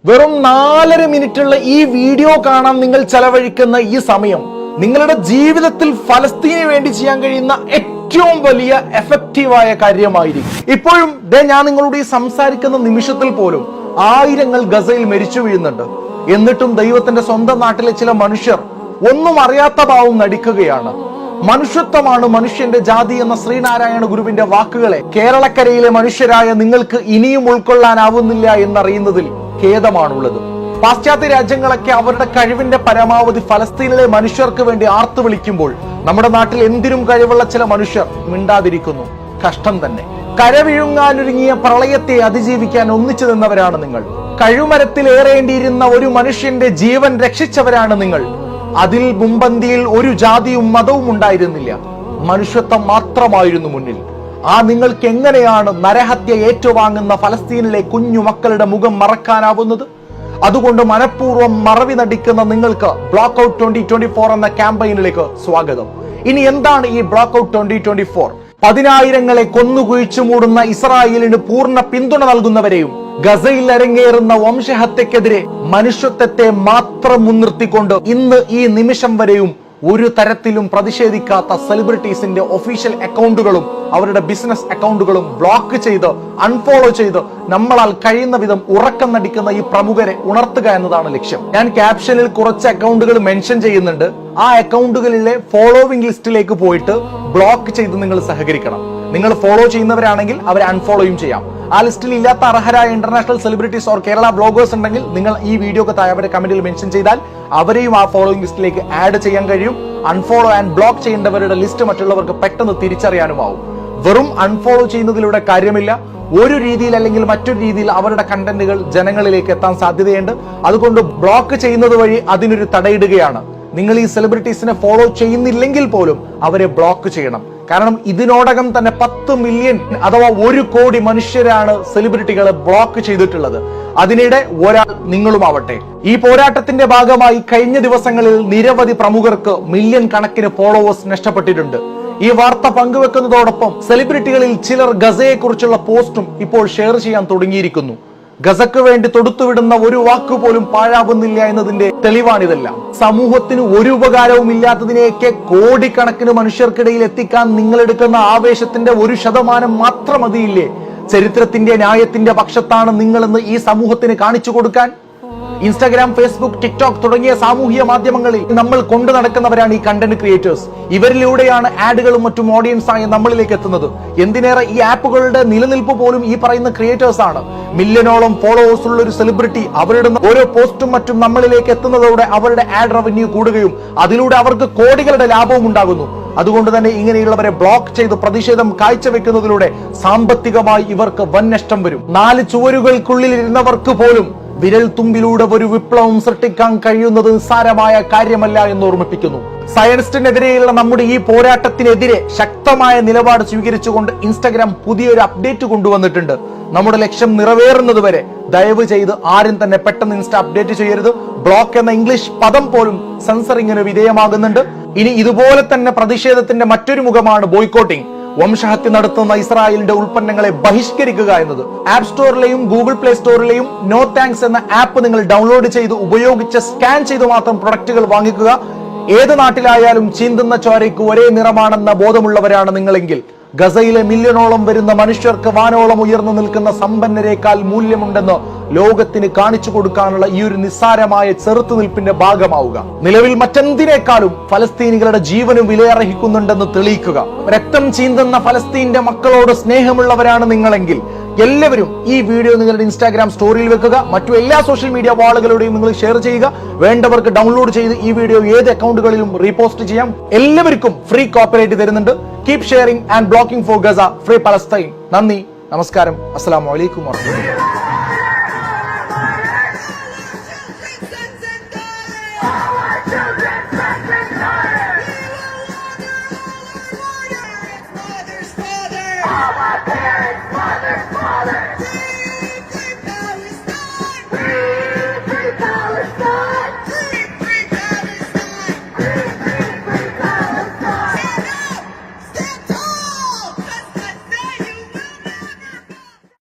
വെറും 4.5 മിനിറ്റുള്ള ഈ വീഡിയോ കാണാൻ നിങ്ങൾ ചെലവഴിക്കുന്ന ഈ സമയം നിങ്ങളുടെ ജീവിതത്തിൽ ഫലസ്തീനു വേണ്ടി ചെയ്യാൻ കഴിയുന്ന ഏറ്റവും വലിയ എഫക്റ്റീവായ കാര്യമായിരിക്കും. ഇപ്പോഴും ഞാൻ നിങ്ങളോട് ഈ സംസാരിക്കുന്ന നിമിഷത്തിൽ പോലും ആയിരങ്ങൾ ഗസയിൽ മരിച്ചു വീഴുന്നുണ്ട്. എന്നിട്ടും ദൈവത്തിന്റെ സ്വന്തം നാട്ടിലെ ചില മനുഷ്യർ ഒന്നും അറിയാത്ത ഭാവം നടിക്കുകയാണ്. മനുഷ്യത്വമാണ് മനുഷ്യന്റെ ജാതി എന്ന ശ്രീനാരായണ ഗുരുവിന്റെ വാക്കുകളെ കേരളക്കരയിലെ മനുഷ്യരായ നിങ്ങൾക്ക് ഇനിയും ഉൾക്കൊള്ളാനാവുന്നില്ല എന്നറിയുന്നതിൽ ഖേദമാണുള്ളത്. പാശ്ചാത്യ രാജ്യങ്ങളൊക്കെ അവരുടെ കഴിവിന്റെ പരമാവധി ഫലസ്തീനിലെ മനുഷ്യർക്ക് വേണ്ടി ആർത്തു വിളിക്കുമ്പോൾ നമ്മുടെ നാട്ടിൽ എന്തിനും കഴിവുള്ള ചില മനുഷ്യർ മിണ്ടാതിരിക്കുന്നു. കഷ്ടം തന്നെ. കരവിഴുങ്ങാനൊരുങ്ങിയ പ്രളയത്തെ അതിജീവിക്കാൻ ഒന്നിച്ചു നിന്നവരാണ് നിങ്ങൾ. കഴുമരത്തിൽ ഏറേണ്ടിയിരുന്ന ഒരു മനുഷ്യന്റെ ജീവൻ രക്ഷിച്ചവരാണ് നിങ്ങൾ. അതിൽ മുമ്പന്തിയിൽ ഒരു ജാതിയും മതവും ഉണ്ടായിരുന്നില്ല. മനുഷ്യത്വം മാത്രമായിരുന്നു മുന്നിൽ. ആ നിങ്ങൾക്ക് എങ്ങനെയാണ് നരഹത്യ ഏറ്റുവാങ്ങുന്ന ഫലസ്തീനിലെ കുഞ്ഞു മക്കളുടെ മുഖം മറക്കാനാവുന്നത്? അതുകൊണ്ട് മനഃപൂർവ്വം മറവി നടിക്കുന്ന നിങ്ങൾക്ക് ബ്ലോക്ക് ഔട്ട് 2024 എന്ന ക്യാമ്പയിനിലേക്ക് സ്വാഗതം. ഇനി എന്താണ് ഈ ബ്ലോക്ക് ഔട്ട് 2024? 10,000ങ്ങളെ കൊന്നുകുഴിച്ചു മൂടുന്ന ഇസ്രായേലിന് പൂർണ്ണ പിന്തുണ നൽകുന്നവരെയും ഗസയിൽ അരങ്ങേറുന്ന വംശഹത്യക്കെതിരെ മനുഷ്യത്വത്തെ മാത്രം മുൻനിർത്തിക്കൊണ്ട് ഇന്ന് ഈ നിമിഷം വരെയും ഒരു തരത്തിലും പ്രതിഷേധിക്കാത്ത സെലിബ്രിറ്റീസിന്റെ ഒഫീഷ്യൽ അക്കൗണ്ടുകളും അവരുടെ ബിസിനസ് അക്കൗണ്ടുകളും ബ്ലോക്ക് ചെയ്ത് അൺഫോളോ ചെയ്ത് നമ്മളാൽ കഴിയുന്ന വിധം ഉറക്കം നടിക്കുന്ന ഈ പ്രമുഖരെ ഉണർത്തുക എന്നതാണ് ലക്ഷ്യം. ഞാൻ ക്യാപ്ഷനിൽ കുറച്ച് അക്കൗണ്ടുകൾ മെൻഷൻ ചെയ്യുന്നുണ്ട്. ആ അക്കൗണ്ടുകളിലെ ഫോളോവിംഗ് ലിസ്റ്റിലേക്ക് പോയിട്ട് ബ്ലോക്ക് ചെയ്ത് നിങ്ങൾ സഹകരിക്കണം. നിങ്ങൾ ഫോളോ ചെയ്യുന്നവരാണെങ്കിൽ അവരെ അൺഫോളോയും ചെയ്യാം. ആ ലിസ്റ്റിൽ ഇല്ലാത്ത അർഹരായ international celebrities or Kerala bloggers ഉണ്ടെങ്കിൽ നിങ്ങൾ ഈ വീഡിയോക്ക് താഴെ അവരെ കമന്റിൽ മെൻഷൻ ചെയ്താൽ അവരെയും ആ ഫോളോയിങ് ലിസ്റ്റിലേക്ക് ആഡ് ചെയ്യാൻ കഴിയും. അൺഫോളോ ആൻഡ് ബ്ലോക്ക് ചെയ്യേണ്ടവരുടെ ലിസ്റ്റ് മറ്റുള്ളവർക്ക് പെട്ടെന്ന് തിരിച്ചറിയാനുമാവും. വെറും അൺഫോളോ ചെയ്യുന്നതിലൂടെ കാര്യമില്ല. ഒരു രീതിയിൽ അല്ലെങ്കിൽ മറ്റൊരു രീതിയിൽ അവരുടെ കണ്ടന്റുകൾ ജനങ്ങളിലേക്ക് എത്താൻ സാധ്യതയുണ്ട്. അതുകൊണ്ട് ബ്ലോക്ക് ചെയ്യുന്നത് വഴി അതിനൊരു തടയിടുകയാണ്. നിങ്ങൾ ഈ സെലിബ്രിറ്റീസിനെ ഫോളോ ചെയ്യുന്നില്ലെങ്കിൽ പോലും അവരെ ബ്ലോക്ക് ചെയ്യണം. കാരണം ഇതിനോടകം തന്നെ 10 മില്യൺ അഥവാ 1 കോടി മനുഷ്യരാണ് സെലിബ്രിറ്റികളെ ബ്ലോക്ക് ചെയ്തിട്ടുള്ളത്. അതിനിടെ ഒരാൾ നിങ്ങളുമാവട്ടെ. ഈ പോരാട്ടത്തിന്റെ ഭാഗമായി കഴിഞ്ഞ ദിവസങ്ങളിൽ നിരവധി പ്രമുഖർക്ക് മില്യൺ കണക്കിന് ഫോളോവേഴ്സ് നഷ്ടപ്പെട്ടിട്ടുണ്ട്. ഈ വാർത്ത പങ്കുവെക്കുന്നതോടൊപ്പം സെലിബ്രിറ്റികളിൽ ചിലർ ഗസയെ കുറിച്ചുള്ള പോസ്റ്റും ഇപ്പോൾ ഷെയർ ചെയ്യാൻ തുടങ്ങിയിരിക്കുന്നു. ഗസക്ക് വേണ്ടി തൊടുത്തുവിടുന്ന ഒരു വാക്കുപോലും പാഴാവുന്നില്ല എന്നതിന്റെ തെളിവാണിതെല്ലാം. സമൂഹത്തിന് ഒരു ഉപകാരവും ഇല്ലാത്തതിനെയൊക്കെ കോടിക്കണക്കിന് മനുഷ്യർക്കിടയിൽ എത്തിക്കാൻ നിങ്ങൾ എടുക്കുന്ന ആവേശത്തിന്റെ 1% മാത്രം മതിയില്ലേ ചരിത്രത്തിന്റെ ന്യായത്തിന്റെ പക്ഷത്താണ് നിങ്ങളെന്ന് ഈ സമൂഹത്തിന് കാണിച്ചു കൊടുക്കാൻ? ഇൻസ്റ്റാഗ്രാം, ഫേസ്ബുക്ക്, ടിക്ടോക്ക് തുടങ്ങിയ സാമൂഹിക മാധ്യമങ്ങളിൽ നമ്മൾ കൊണ്ടു നടക്കുന്നവരാണ് ഈ കണ്ടന്റ് ക്രിയേറ്റേഴ്സ്. ഇവരിലൂടെയാണ് ആഡുകളും മറ്റും ഓഡിയൻസ് ആയി നമ്മളിലേക്ക് എത്തുന്നത്. എന്തിനേറെ ഈ ആപ്പുകളുടെ നിലനിൽപ്പ് പോലും ഈ പറയുന്ന ക്രിയേറ്റേഴ്സ് ആണ്. മില്യനോളം ഫോളോവേഴ്സ് ഉള്ള ഒരു സെലിബ്രിറ്റി അവരുടെ ഓരോ പോസ്റ്റും മറ്റും നമ്മളിലേക്ക് എത്തുന്നതോടെ അവരുടെ ആഡ് റവന്യൂ കൂടുകയും അതിലൂടെ അവർക്ക് കോടികളുടെ ലാഭവും ഉണ്ടാകുന്നു. അതുകൊണ്ട് തന്നെ ഇങ്ങനെയുള്ളവരെ ബ്ലോക്ക് ചെയ്ത് പ്രതിഷേധം കാഴ്ചവെക്കുന്നതിലൂടെ സാമ്പത്തികമായി ഇവർക്ക് വൻ നഷ്ടം വരും. 4 ചുവരുകൾക്കുള്ളിൽ ഇരുന്നവർക്ക് പോലും വിരൽ തുമ്പിലൂടെ ഒരു വിപ്ലവം സൃഷ്ടിക്കാൻ കഴിയുന്നത് നിസ്സാരമായ കാര്യമല്ല എന്ന് ഓർമ്മിപ്പിക്കുന്നു. സയനിസ്റ്റിനെതിരെയുള്ള നമ്മുടെ ഈ പോരാട്ടത്തിനെതിരെ ശക്തമായ നിലപാട് സ്വീകരിച്ചുകൊണ്ട് ഇൻസ്റ്റാഗ്രാം പുതിയൊരു അപ്ഡേറ്റ് കൊണ്ടുവന്നിട്ടുണ്ട്. നമ്മുടെ ലക്ഷ്യം നിറവേറുന്നത് വരെ ദയവ് ചെയ്ത് ആരും തന്നെ പെട്ടെന്ന് ഇൻസ്റ്റ അപ്ഡേറ്റ് ചെയ്യരുത്. ബ്ലോക്ക് എന്ന ഇംഗ്ലീഷ് പദം പോലും സെൻസറിങ്ങിന് വിധേയമാകുന്നുണ്ട്. ഇനി ഇതുപോലെ തന്നെ പ്രതിഷേധത്തിന്റെ മറ്റൊരു മുഖമാണ് ബോയ്ക്കോട്ടിംഗ്. വംശഹത്യ നടത്തുന്ന ഇസ്രായേലിന്റെ ഉൽപ്പന്നങ്ങളെ ബഹിഷ്കരിക്കുക എന്നത്. ആപ്പ് സ്റ്റോറിലെയും ഗൂഗിൾ പ്ലേ സ്റ്റോറിലെയും നോ താങ്ക്സ് എന്ന ആപ്പ് നിങ്ങൾ ഡൗൺലോഡ് ചെയ്ത് ഉപയോഗിച്ച് സ്കാൻ ചെയ്ത് മാത്രം പ്രൊഡക്റ്റുകൾ വാങ്ങിക്കുക. ഏത് നാട്ടിലായാലും ചീന്തുന്ന ചോരയ്ക്ക് ഒരേ നിറമാണെന്ന ബോധമുള്ളവരാണ് നിങ്ങളെങ്കിൽ ഗസയിലെ മില്യണോളം വരുന്ന മനുഷ്യർക്ക് വാനോളം ഉയർന്നു നിൽക്കുന്ന സമ്പന്നരേക്കാൾ മൂല്യമുണ്ടെന്ന് ലോകത്തിന് കാണിച്ചു കൊടുക്കാനുള്ള ഈ ഒരു നിസ്സാരമായ ചെറുത്തുനിൽപ്പിന്റെ ഭാഗമാവുക. നിലവിൽ മറ്റെന്തിനേക്കാളും ഫലസ്തീനികളുടെ ജീവനും വിലയർഹിക്കുന്നുണ്ടെന്ന് തെളിയിക്കുക. രക്തം ചീന്തുന്ന ഫലസ്തീന്റെ മക്കളോട് സ്നേഹമുള്ളവരാണ് നിങ്ങളെങ്കിൽ എല്ലാവരും ഈ വീഡിയോ നിങ്ങളുടെ ഇൻസ്റ്റാഗ്രാം സ്റ്റോറിയിൽ വെക്കുക. മറ്റു എല്ലാ സോഷ്യൽ മീഡിയ വാളുകളുടെയും നിങ്ങൾ ഷെയർ ചെയ്യുക. വേണ്ടവർക്ക് ഡൗൺലോഡ് ചെയ്ത് ഈ വീഡിയോ ഏത് അക്കൗണ്ടുകളിലും റീപോസ്റ്റ് ചെയ്യാം. എല്ലാവർക്കും ഫ്രീ കോപ്പറേറ്റ് തരുന്നുണ്ട്. Keep sharing and blocking for Gaza, free Palestine. നന്ദി, നമസ്കാരം, അസ്സലാമു അലൈക്കും വറഹ്മത്തുള്ളാഹി. Father, father.